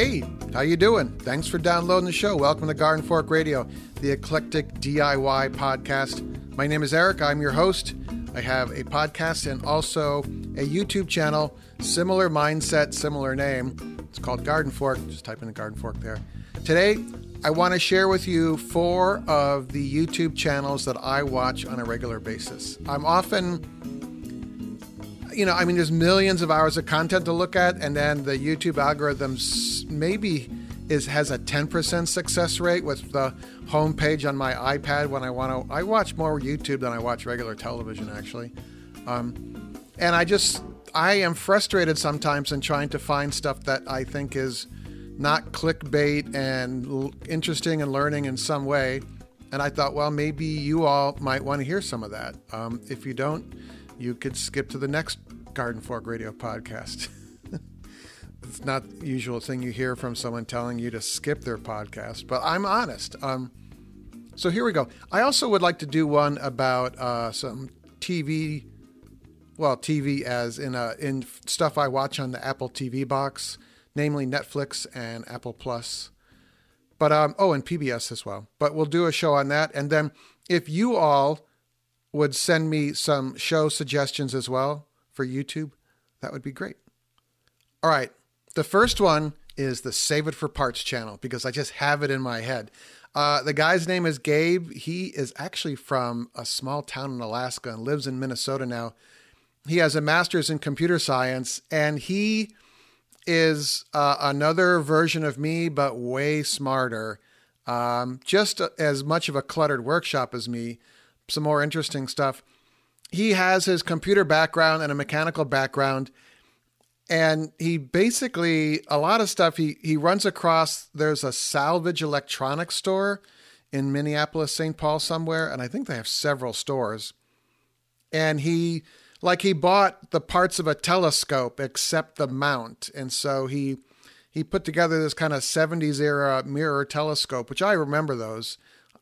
Hey, how you doing? Thanks for downloading the show. Welcome to Garden Fork Radio, the eclectic DIY podcast. My name is Eric. I'm your host. I have a podcast and also a YouTube channel, similar mindset, similar name. It's called Garden Fork. Just type in the Garden Fork there. Today, I want to share with you 4 of the YouTube channels that I watch on a regular basis. I'm often, there's millions of hours of content to look at, and then the YouTube algorithms has a 10% success rate with the homepage on my iPad when I watch more YouTube than I watch regular television, actually. And I am frustrated sometimes in trying to find stuff that I think is not clickbait and interesting and learning in some way. And I thought, well, maybe you all might want to hear some of that. If you don't, you could skip to the next Garden Fork Radio podcast. It's not the usual thing you hear from someone telling you to skip their podcast, but I'm honest. So here we go. I also would like to do one about some TV. Well, TV as in stuff I watch on the Apple TV box, namely Netflix and Apple Plus. But and PBS as well. But we'll do a show on that, and then if you all would send me some show suggestions as well for YouTube, that would be great. All right. The first one is the Save It for Parts channel because I just have it in my head. The guy's name is Gabe. He is actually from a small town in Alaska and lives in Minnesota now. He has a master's in computer science, and he is another version of me, but way smarter. Just as much of a cluttered workshop as me. Some more interesting stuff. He has his computer background and a mechanical background. And he basically, a lot of stuff, he runs across, there's a salvage electronics store in Minneapolis, St. Paul somewhere. And I think they have several stores. And he bought the parts of a telescope except the mount. And so he put together this kind of 70s era mirror telescope, which I remember those.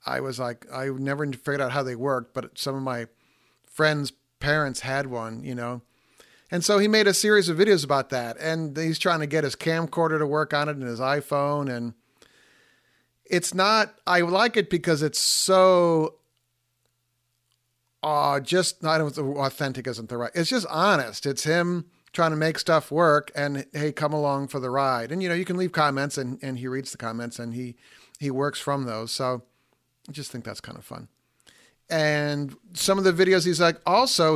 I was like, I never figured out how they worked, but some of my friends' parents had one, And so he made a series of videos about that. And he's trying to get his camcorder to work on it and his iPhone. And I like it because it's so, authentic isn't the right. It's just honest. It's him trying to make stuff work and, hey, come along for the ride. And, you can leave comments and he reads the comments and he works from those. So I just think that's kind of fun. And some of the videos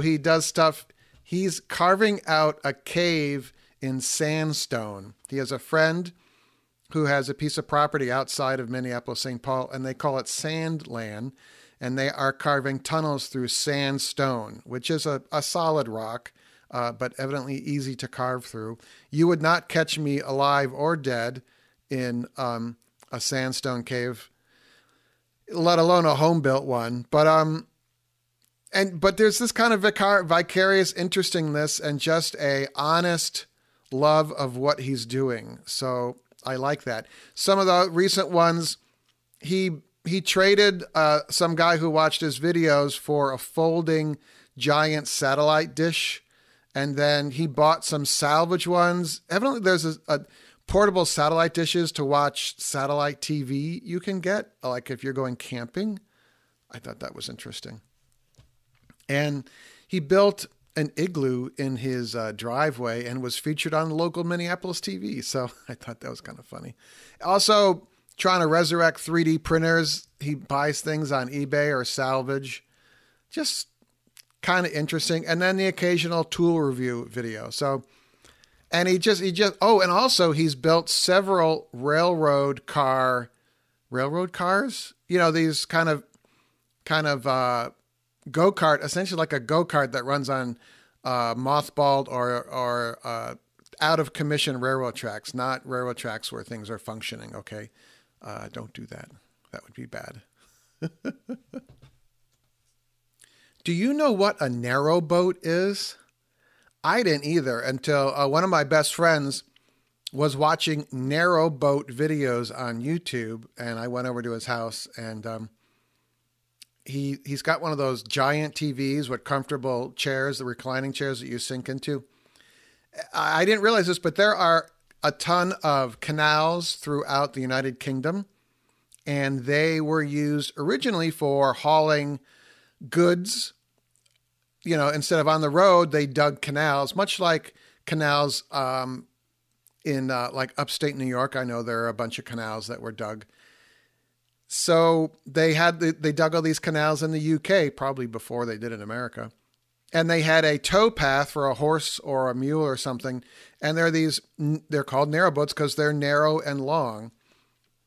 he does stuff. He's carving out a cave in sandstone. He has a friend who has a piece of property outside of Minneapolis, St. Paul, and they call it Sandland. And they are carving tunnels through sandstone, which is a solid rock, but evidently easy to carve through. You would not catch me alive or dead in a sandstone cave, let alone a home-built one. But there's this kind of vicarious interestingness and just a honest love of what he's doing. So I like that. Some of the recent ones, he traded some guy who watched his videos for a folding giant satellite dish. And then he bought some salvage ones. Evidently there's a portable satellite dishes to watch satellite TV you can get, like if you're going camping. I thought that was interesting. And he built an igloo in his driveway and was featured on local Minneapolis TV. So I thought that was kind of funny. Also, trying to resurrect 3D printers. He buys things on eBay or salvage. Just kind of interesting. And then the occasional tool review video. So, and and also he's built several railroad cars, these kind of go-kart, essentially like a go-kart that runs on mothballed or out of commission railroad tracks, not railroad tracks where things are functioning. Okay. Don't do that. That would be bad. Do you know what a narrowboat is? I didn't either until one of my best friends was watching narrowboat videos on YouTube, and I went over to his house, and he's got one of those giant TVs with comfortable chairs, the reclining chairs that you sink into. I didn't realize this, but there are a ton of canals throughout the United Kingdom, and they were used originally for hauling goods. You know, instead of on the road, they dug canals, much like canals in like upstate New York. I know there are a bunch of canals that were dug. So they dug all these canals in the UK, probably before they did in America. And they had a tow path for a horse or a mule or something. And they're called narrowboats because they're narrow and long.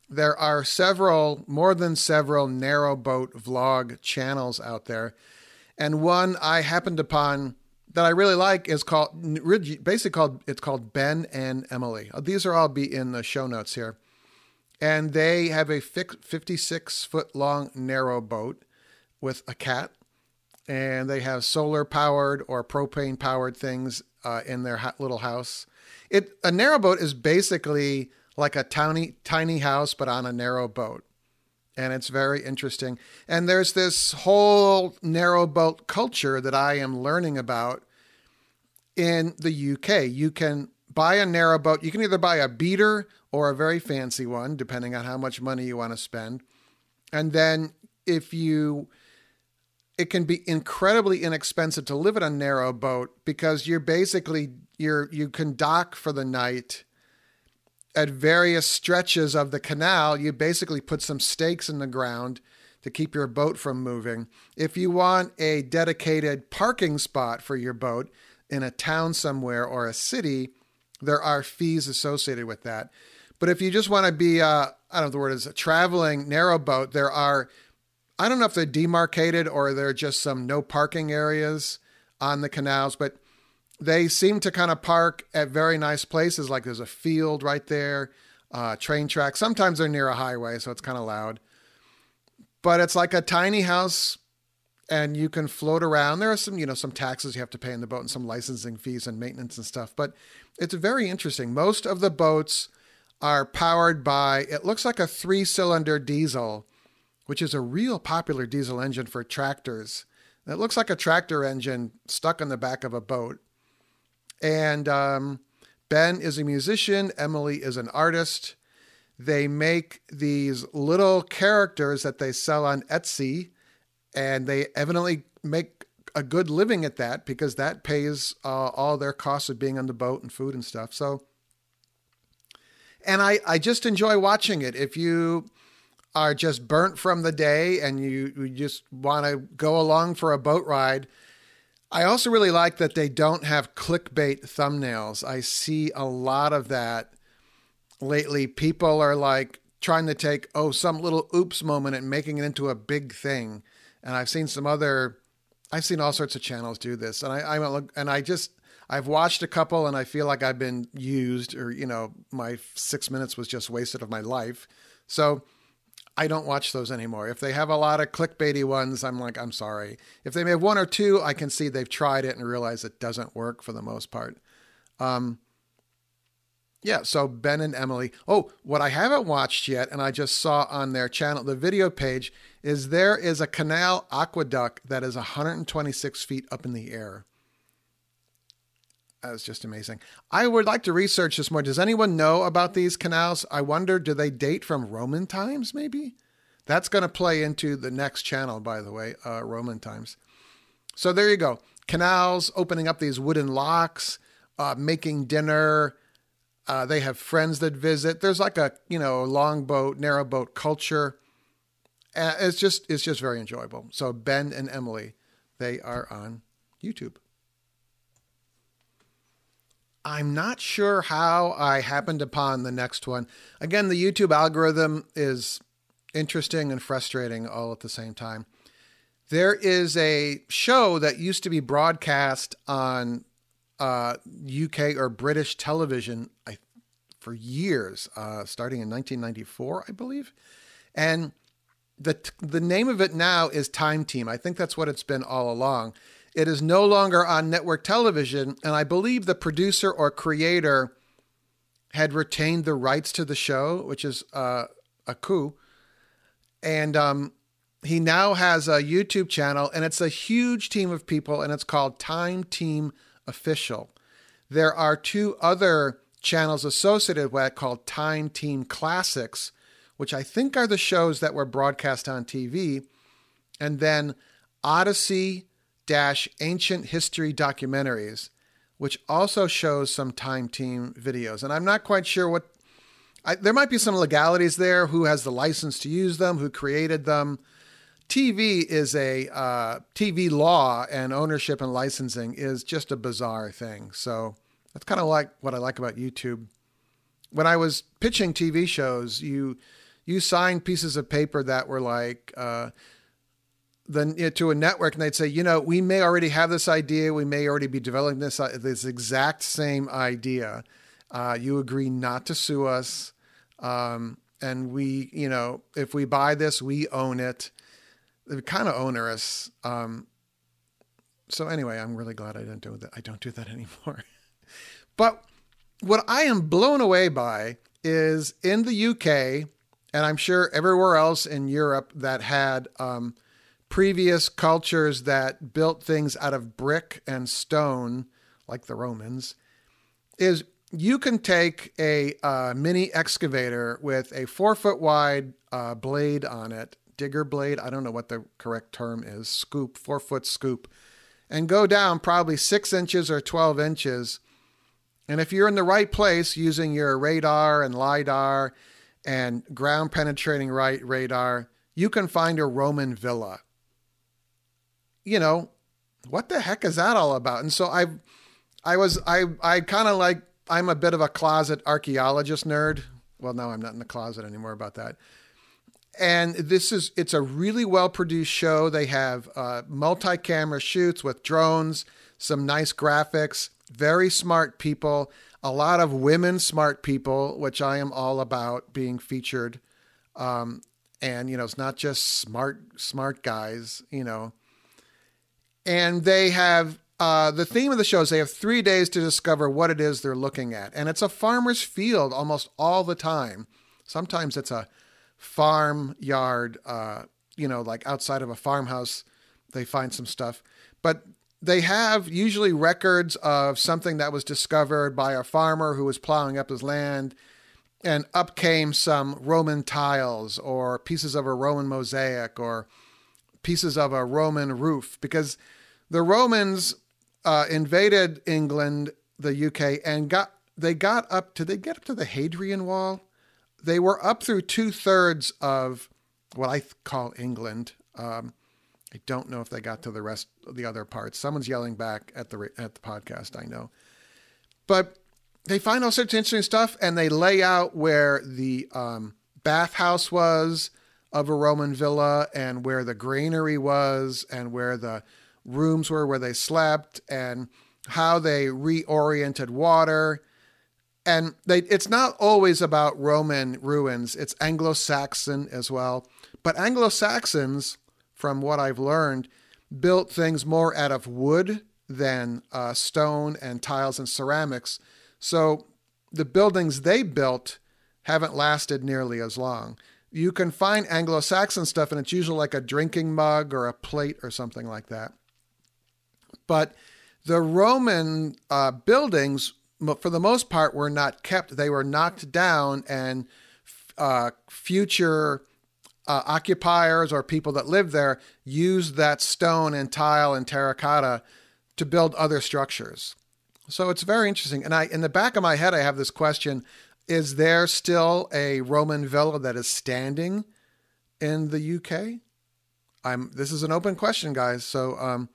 There are more than several narrowboat vlog channels out there. And one I happened upon that I really like is called Ben and Emily. These are all be in the show notes here. And they have a 56-foot long narrow boat with a cat. And they have solar powered or propane powered things in their little house. A narrow boat is basically like a tiny house, but on a narrow boat. And it's very interesting. And there's this whole narrow boat culture that I am learning about in the UK. You can buy a narrow boat. You can either buy a beater or a very fancy one, depending on how much money you want to spend. And then it can be incredibly inexpensive to live in a narrow boat because you can dock for the night at various stretches of the canal. You basically put some stakes in the ground to keep your boat from moving. If you want a dedicated parking spot for your boat in a town somewhere or a city, there are fees associated with that. But if you just want to be, I don't know if the word is a traveling narrowboat, there are, I don't know if they're demarcated or they're just some no parking areas on the canals, but they seem to kind of park at very nice places. Like there's a field right there, train track. Sometimes they're near a highway, so it's kind of loud. But it's like a tiny house and you can float around. There are some taxes you have to pay in the boat and some licensing fees and maintenance and stuff. But it's very interesting. Most of the boats are powered by, it looks like a 3-cylinder diesel, which is a real popular diesel engine for tractors. It looks like a tractor engine stuck on the back of a boat. And Ben is a musician. Emily is an artist. They make these little characters that they sell on Etsy, and they evidently make a good living at that because that pays all their costs of being on the boat and food and stuff. So, and I just enjoy watching it. If you are just burnt from the day and you just want to go along for a boat ride, I also really like that they don't have clickbait thumbnails. I see a lot of that lately. People are like trying to take, some little oops moment and making it into a big thing. And I've seen all sorts of channels do this. And I've watched a couple and I feel like I've been used, or, my 6 minutes was just wasted of my life. So I don't watch those anymore. If they have a lot of clickbaity ones, I'm like, I'm sorry. If they may have one or two, I can see they've tried it and realize it doesn't work for the most part. So Ben and Emily. Oh, what I haven't watched yet, and I just saw on their channel, the video page, is there is a canal aqueduct that is 126 feet up in the air. That's just amazing. I would like to research this more. Does anyone know about these canals? I wonder, do they date from Roman times, maybe? That's going to play into the next channel, by the way, Roman times. So there you go. Canals, opening up these wooden locks, making dinner. They have friends that visit. There's like a, longboat, narrowboat culture. It's just very enjoyable. So Ben and Emily, they are on YouTube. I'm not sure how I happened upon the next one. Again, the YouTube algorithm is interesting and frustrating all at the same time. There is a show that used to be broadcast on UK or British television for years, starting in 1994, I believe. And the name of it now is Time Team. I think that's what it's been all along. It is no longer on network television, and I believe the producer or creator had retained the rights to the show, which is a coup. And he now has a YouTube channel, and it's a huge team of people, and it's called Time Team Official. There are 2 other channels associated with that called Time Team Classics, which I think are the shows that were broadcast on TV, and then Odyssey-Ancient History Documentaries, which also shows some Time Team videos. And I'm not quite sure there might be some legalities there, who has the license to use them, who created them. TV is TV law, and ownership and licensing is just a bizarre thing. So that's kind of like what I like about YouTube. When I was pitching TV shows, you signed pieces of paper that were like, to a network, and they'd say, we may already have this idea. We may already be developing this exact same idea. You agree not to sue us. And we, if we buy this, we own it. They're kind of onerous. So anyway, I'm really glad I don't do that. I don't do that anymore. But what I am blown away by is in the UK, and I'm sure everywhere else in Europe that had previous cultures that built things out of brick and stone, like the Romans, is you can take a mini excavator with a 4-foot wide blade on it, digger blade, I don't know what the correct term is, scoop, 4-foot scoop, and go down probably 6 inches or 12 inches. And if you're in the right place using your radar and LiDAR and ground penetrating radar, you can find a Roman villa. What the heck is that all about? And so I kind of like, I'm a bit of a closet archaeologist nerd. Well, no, I'm not in the closet anymore about that. And it's a really well-produced show. They have multi-camera shoots with drones, some nice graphics, very smart people, a lot of women smart people, which I am all about being featured. And, it's not just smart guys, And they have, the theme of the show is they have 3 days to discover what it is they're looking at. And it's a farmer's field almost all the time. Sometimes it's a farm yard, like outside of a farmhouse, they find some stuff. But they have usually records of something that was discovered by a farmer who was plowing up his land, and up came some Roman tiles or pieces of a Roman mosaic or pieces of a Roman roof, because the Romans invaded England, the UK, and did they get up to the Hadrian Wall? They were up through 2/3 of what I call England. I don't know if they got to the rest of the other parts. Someone's yelling back at the podcast, I know. But they find all sorts of interesting stuff, and they lay out where the bathhouse was of a Roman villa, and where the granary was, and where the rooms were where they slept, and how they reoriented water. And it's not always about Roman ruins. It's Anglo-Saxon as well. But Anglo-Saxons, from what I've learned, built things more out of wood than stone and tiles and ceramics. So the buildings they built haven't lasted nearly as long. You can find Anglo-Saxon stuff, and it's usually like a drinking mug or a plate or something like that. But the Roman buildings, for the most part, were not kept. They were knocked down, and future occupiers or people that lived there used that stone and tile and terracotta to build other structures. So it's very interesting. And in the back of my head, I have this question: is there still a Roman villa that is standing in the UK? This is an open question, guys. So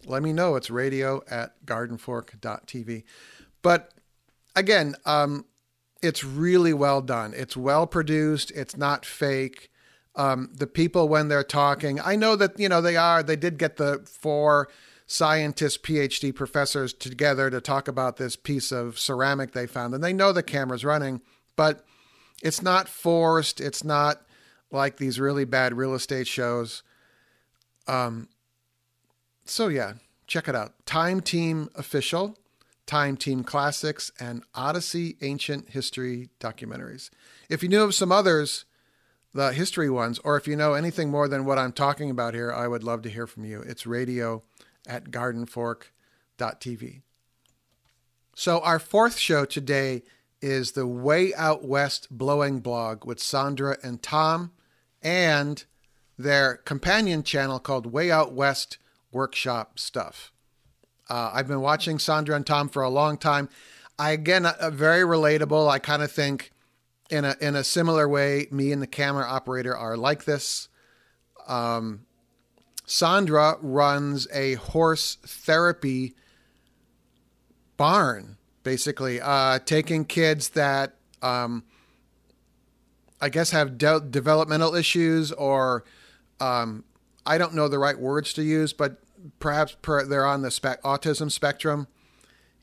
let me know. It's radio@gardenfork.tv. But again, it's really well done. It's well produced. It's not fake. The people, when they're talking, I know that, they did get the 4 scientists, PhD professors together to talk about this piece of ceramic they found, and they know the camera's running, but it's not forced. It's not like these really bad real estate shows. So yeah, check it out. Time Team Official, Time Team Classics, and Odyssey Ancient History Documentaries. If you knew of some others, the history ones, or if you know anything more than what I'm talking about here, I would love to hear from you. It's radio@gardenfork.tv. So our fourth show today is the Way Out West Blowing blog with Sandra and Tom, and their companion channel called Way Out West Workshop Stuff. I've been watching Sandra and Tom for a long time. Again, very relatable. I kind of think in a similar way, me and the camera operator are like this. Sandra runs a horse therapy barn, basically, taking kids that I guess have developmental issues, or I don't know the right words to use, but perhaps they're on the autism spectrum.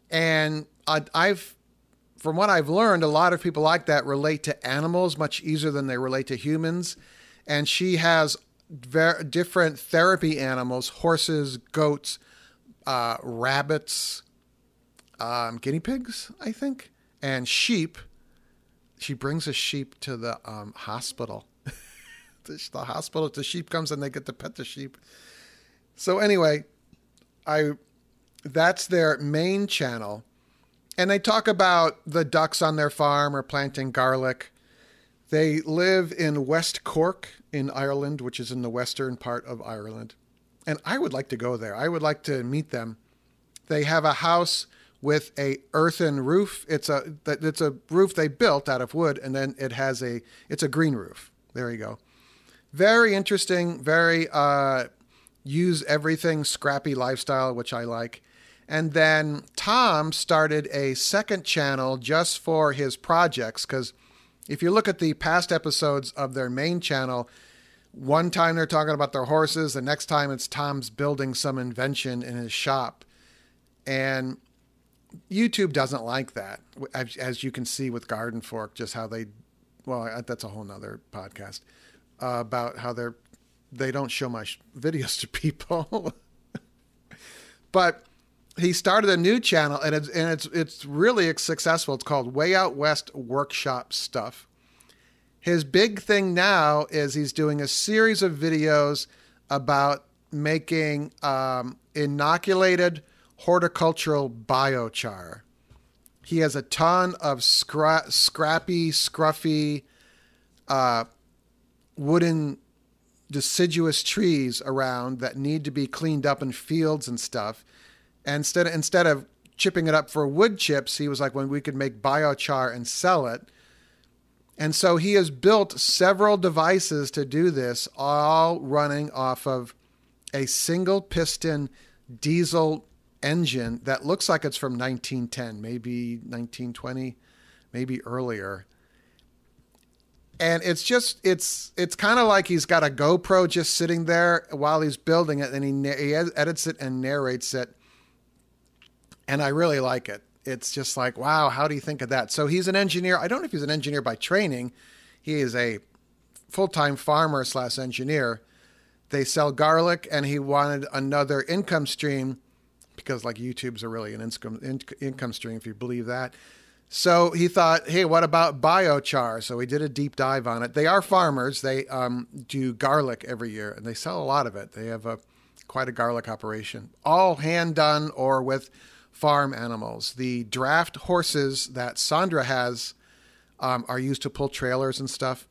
And from what I've learned, a lot of people like that relate to animals much easier than they relate to humans. And she has very different therapy animals: horses, goats, rabbits, guinea pigs, I think, and sheep. She brings a sheep to the hospital. The hospital, the sheep comes and they get to pet the sheep. So anyway, that's their main channel. And they talk about the ducks on their farm or planting garlic. They live in West Cork in Ireland, which is in the western part of Ireland. And I would like to go there. I would like to meet them. They have a house with a earthen roof. It's a roof they built out of wood, and then it's a green roof. There you go. Very interesting, very use everything scrappy lifestyle, which I like. And then Tom started a second channel just for his projects, because if you look at the past episodes of their main channel, one time they're talking about their horses, the next time it's Tom's building some invention in his shop. And YouTube doesn't like that, as you can see with Garden Fork, just how that's a whole nother podcast, about how they don't show my videos to people. But he started a new channel, and it's really successful. It's called Way Out West Workshop Stuff. His big thing now is he's doing a series of videos about making inoculated horticultural biochar. He has a ton of scrappy, scruffy, wooden deciduous trees around that need to be cleaned up in fields and stuff. And instead of chipping it up for wood chips, he was like, when we could make biochar and sell it. And so he has built several devices to do this, all running off of a single piston diesel engine that looks like it's from 1910, maybe 1920, maybe earlier. And it's kind of like he's got a GoPro just sitting there while he's building it, and he edits it and narrates it. And I really like it. It's just like, wow, how do you think of that? So he's an engineer. I don't know if he's an engineer by training. He is a full-time farmer / engineer. They sell garlic, and he wanted another income stream because, like, YouTube's really an income stream, if you believe that. So he thought, hey, what about biochar? So he did a deep dive on it. They are farmers. They do garlic every year, and they sell a lot of it. They have quite a garlic operation, all hand done or with farm animals. The draft horses that Sandra has are used to pull trailers and stuff.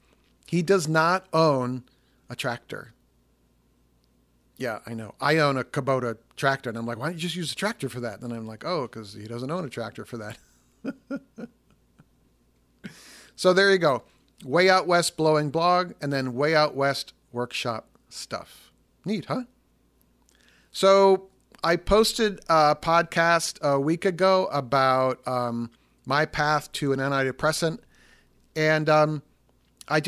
He does not own a tractor. Yeah, I know. I own a Kubota tractor, and I'm like, why don't you just use a tractor for that? And I'm like, oh, because he doesn't own a tractor for that. So there you go. Way Out West Blowing blog, and then Way Out West Workshop Stuff. Neat, huh? So I posted a podcast a week ago about my path to an antidepressant, and I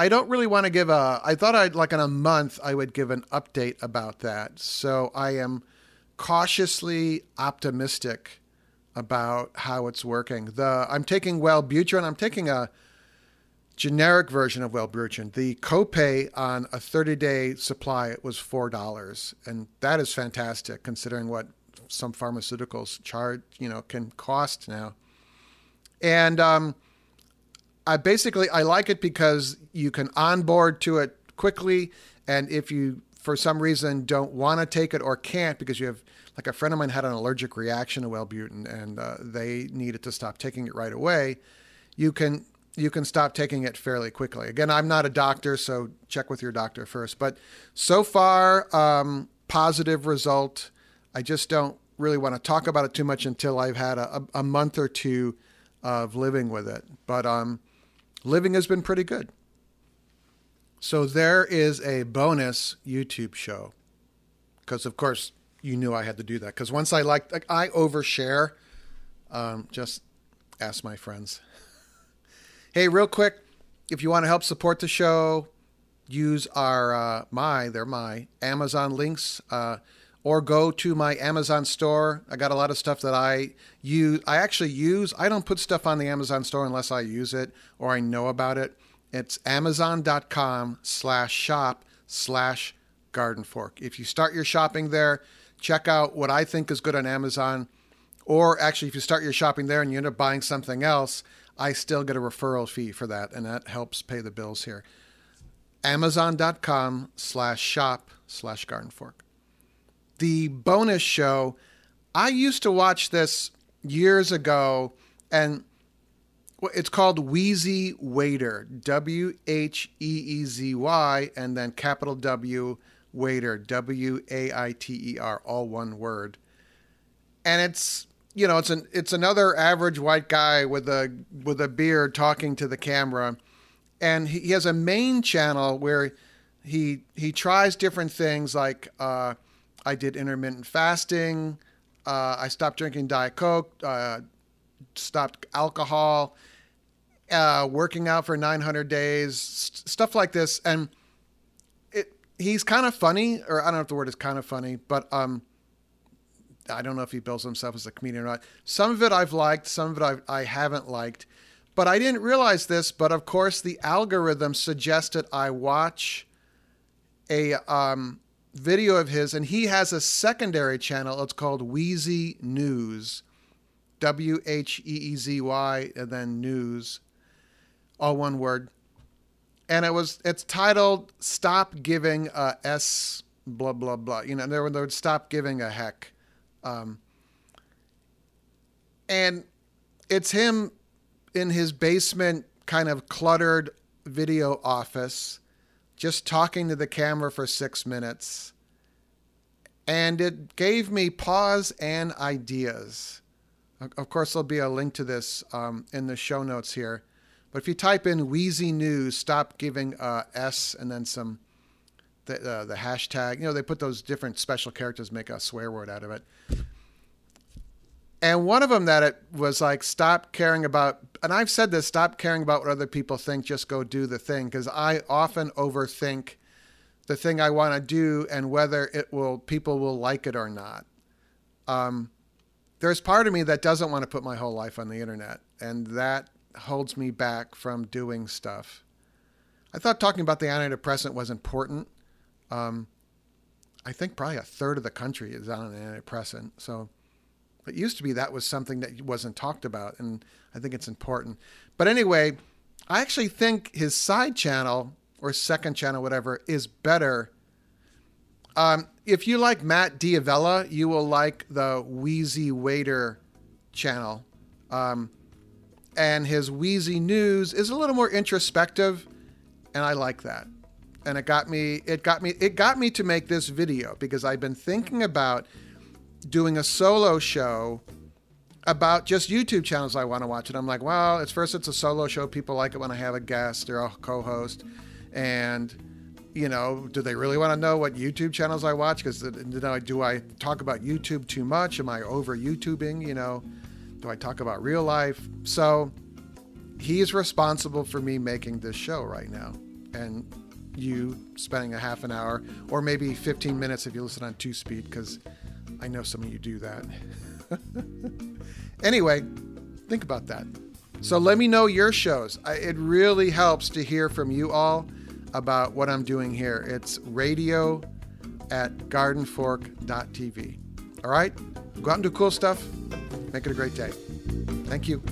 don't really want to give I thought in a month I would give an update about that. So I am cautiously optimistic about how it's working. I'm taking Wellbutrin. I'm taking a generic version of Wellbutrin. The copay on a 30-day supply was $4, and that is fantastic considering what some pharmaceuticals charge, can cost now. And I like it because you can onboard to it quickly, and if you for some reason don't want to take it or can't because you have, like, a friend of mine had an allergic reaction to Wellbutrin, and they needed to stop taking it right away. you can stop taking it fairly quickly. Again, I'm not a doctor, so check with your doctor first. But so far, positive result. I just don't really want to talk about it too much until I've had a month or two of living with it. But living has been pretty good. So there is a bonus YouTube show. Because, of course, you knew I had to do that. Because once I overshare, just ask my friends. Hey, real quick, if you want to help support the show, use our my Amazon links, or go to my Amazon store. I got a lot of stuff that I use. I don't put stuff on the Amazon store unless I use it or I know about it. It's amazon.com/shop/gardenfork. If you start your shopping there, check out what I think is good on Amazon. Or actually, if you start your shopping there and you end up buying something else, I still get a referral fee for that, and that helps pay the bills here. Amazon.com/shop/gardenfork. The bonus show, I used to watch this years ago, and it's called Wheezy Waiter, WHEEZY, and then capital W, Waiter, WAITER, all one word. And it's another average white guy with a beard talking to the camera, and he has a main channel where he tries different things like I did intermittent fasting, I stopped drinking Diet Coke, stopped alcohol, working out for 900 days, stuff like this, and he's kind of funny, or I don't know if the word is kind of funny, but I don't know if he bills himself as a comedian or not. Some of it I've liked, some of it I haven't liked. But I didn't realize this, but of course the algorithm suggested I watch a video of his, and he has a secondary channel. It's called Wheezy News, WHEEZY, and then news, all one word. And it's titled "Stop Giving a S blah blah blah." They would stop giving a heck. And it's him in his basement, kind of cluttered video office, just talking to the camera for 6 minutes. And it gave me pause and ideas. Of course, there'll be a link to this in the show notes here. But if you type in Wheezy News, stop giving S and then the hashtag, they put those different special characters, make a swear word out of it. And one of them that it was like, stop caring about, and I've said this, stop caring about what other people think, just go do the thing. Because I often overthink the thing I want to do and whether people will like it or not. There's part of me that doesn't want to put my whole life on the internet, and that holds me back from doing stuff. I thought talking about the antidepressant was important. I think probably a third of the country is on an antidepressant. So it used to be that was something that wasn't talked about, and I think it's important. But anyway, I actually think his side channel or second channel, whatever, is better. If you like Matt Diavella, you will like the Wheezy Waiter channel. And his Wheezy News is a little more introspective, and I like that. And it got me to make this video because I've been thinking about doing a solo show about just YouTube channels I want to watch. And I'm like, well, it's a solo show. People like it when I have a guest or a co-host. And, do they really want to know what YouTube channels I watch? Because do I talk about YouTube too much? Am I over YouTubing? Do I talk about real life? So he's responsible for me making this show right now. And you spending a half an hour or maybe 15 minutes if you listen on 2-speed, because I know some of you do that. Anyway, think about that. So let me know your shows. It really helps to hear from you all about what I'm doing here. It's radio@gardenfork.tv. All right? Go out and do cool stuff. Make it a great day. Thank you.